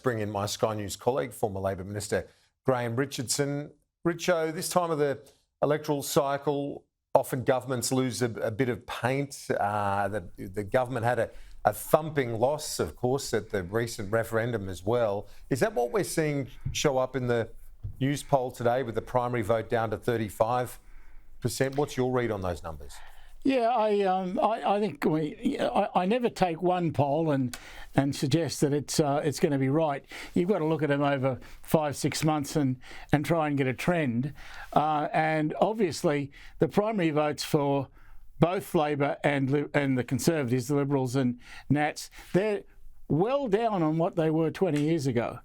bring in my Sky News colleague, former Labor Minister Graham Richardson. Richo, this time of the electoral cycle, often governments lose a bit of paint. The government had a thumping loss, of course, at the recent referendum as well. Is that what we're seeing show up in the news poll today with the primary vote down to 35%? What's your read on those numbers? Yeah, I think I never take one poll and suggest that it's going to be right. You've got to look at them over 5-6 months and try and get a trend. And obviously, the primary votes for both Labor and the Conservatives, the Liberals and Nats, they're well down on what they were 20 years ago.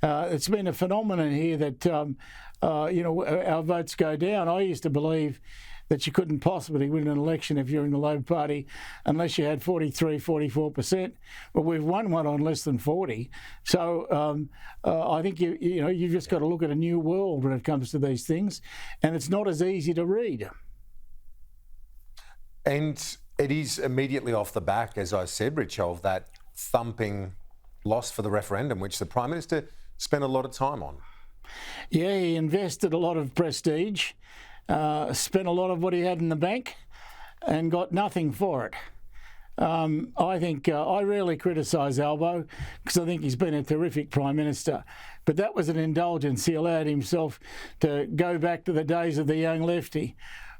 It's been a phenomenon here that our votes go down. I used to believe that you couldn't possibly win an election if you're in the Labor Party unless you had 43, 44%. But we've won one on less than 40. So I think you've just got to look at a new world when it comes to these things, and it's not as easy to read. And it is immediately off the back, as I said, Rich, of that thumping loss for the referendum, which the Prime Minister spent a lot of time on. Yeah, he invested a lot of prestige, spent a lot of what he had in the bank and got nothing for it. I think I rarely criticise Albo because I think he's been a terrific Prime Minister. But that was an indulgence. He allowed himself to go back to the days of the young leftie.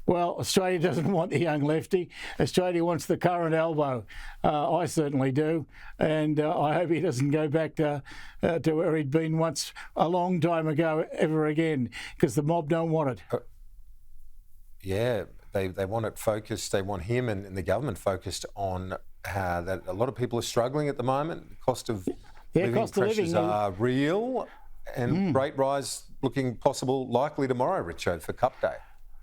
Well, Australia doesn't want the young lefty. Australia wants the current Albo. I certainly do. And I hope he doesn't go back to where he'd been once a long time ago ever again, because the mob don't want it. Yeah, they want it focused. They want him and the government focused on how that a lot of people are struggling at the moment. The cost of living pressures are real, and rate rise looking possible, likely tomorrow, Richard, for Cup Day.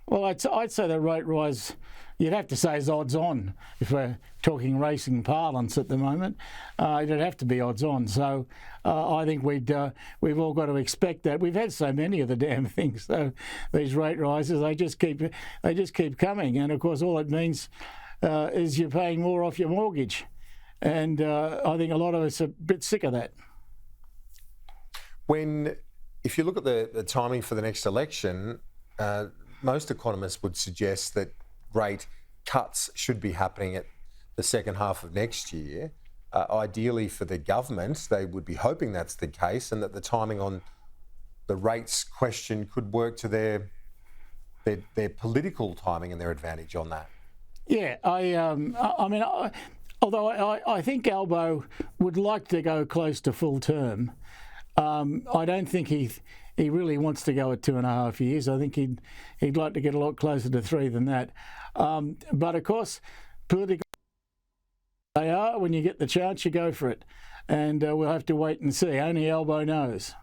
Well, I'd say the rate rise, you'd have to say is odds on if we're talking racing parlance at the moment. It'd have to be odds on. So I think we've all got to expect that. We've had so many of the damn things, so these rate rises, they just keep coming. And of course, all it means is you're paying more off your mortgage. And I think a lot of us are a bit sick of that. If you look at the timing for the next election, most economists would suggest that rate cuts should be happening at the second half of next year. Ideally for the government, they would be hoping that's the case, and that the timing on the rates question could work to their political timing and their advantage on that. Yeah, although I think Albo would like to go close to full term, I don't think he really wants to go at 2.5 years. I think he'd like to get a lot closer to 3 than that. But of course, political they are. When you get the chance, you go for it. And we'll have to wait and see. Only Albo knows.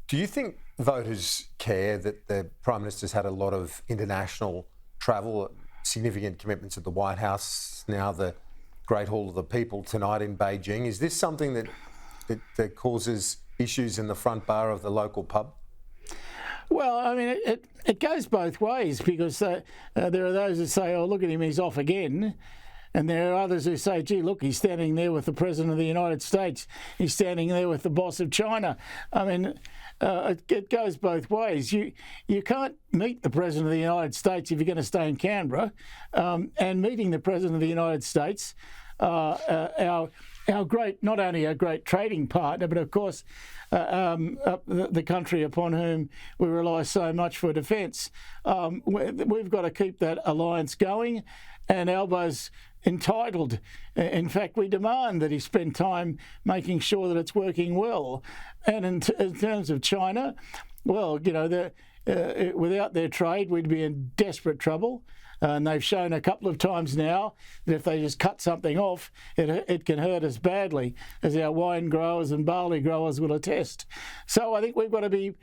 Do you think voters care that the Prime Minister's had a lot of international travel, significant commitments at the White House, now the Great Hall of the People tonight in Beijing? Is this something that causes issues in the front bar of the local pub? Well, I mean, it goes both ways, because there are those who say, oh, look at him, he's off again. And there are others who say, gee, look, he's standing there with the President of the United States. He's standing there with the boss of China. I mean, it goes both ways. You can't meet the President of the United States if you're going to stay in Canberra. And meeting the President of the United States, our great, not only a great trading partner, but of course the country upon whom we rely so much for defence. We've got to keep that alliance going, and Albo's entitled. In fact, we demand that he spend time making sure that it's working well. And in terms of China, well, without their trade, we'd be in desperate trouble. And they've shown a couple of times now that if they just cut something off, it can hurt us badly, as our wine growers and barley growers will attest. So I think we've got to be,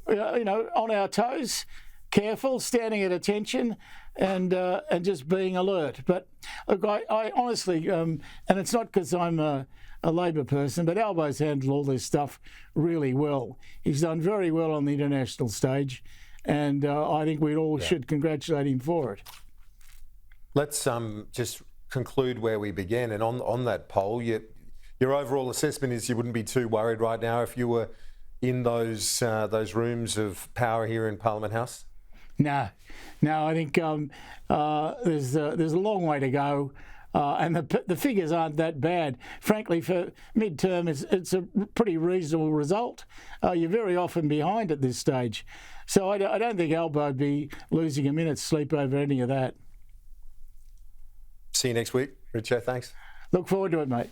on our toes, careful, standing at attention, and just being alert. But look, I honestly, and it's not because I'm a Labor person, but Albo's handled all this stuff really well. He's done very well on the international stage, and I think we all should congratulate him for it. Let's just conclude where we began, and on that poll, you your overall assessment is you wouldn't be too worried right now if you were in those rooms of power here in Parliament House? No, I think there's a long way to go. And the figures aren't that bad. Frankly, for mid-term, it's a pretty reasonable result. You're very often behind at this stage. So I don't think Albo would be losing a minute's sleep over any of that. See you next week. Richo, thanks. Look forward to it, mate.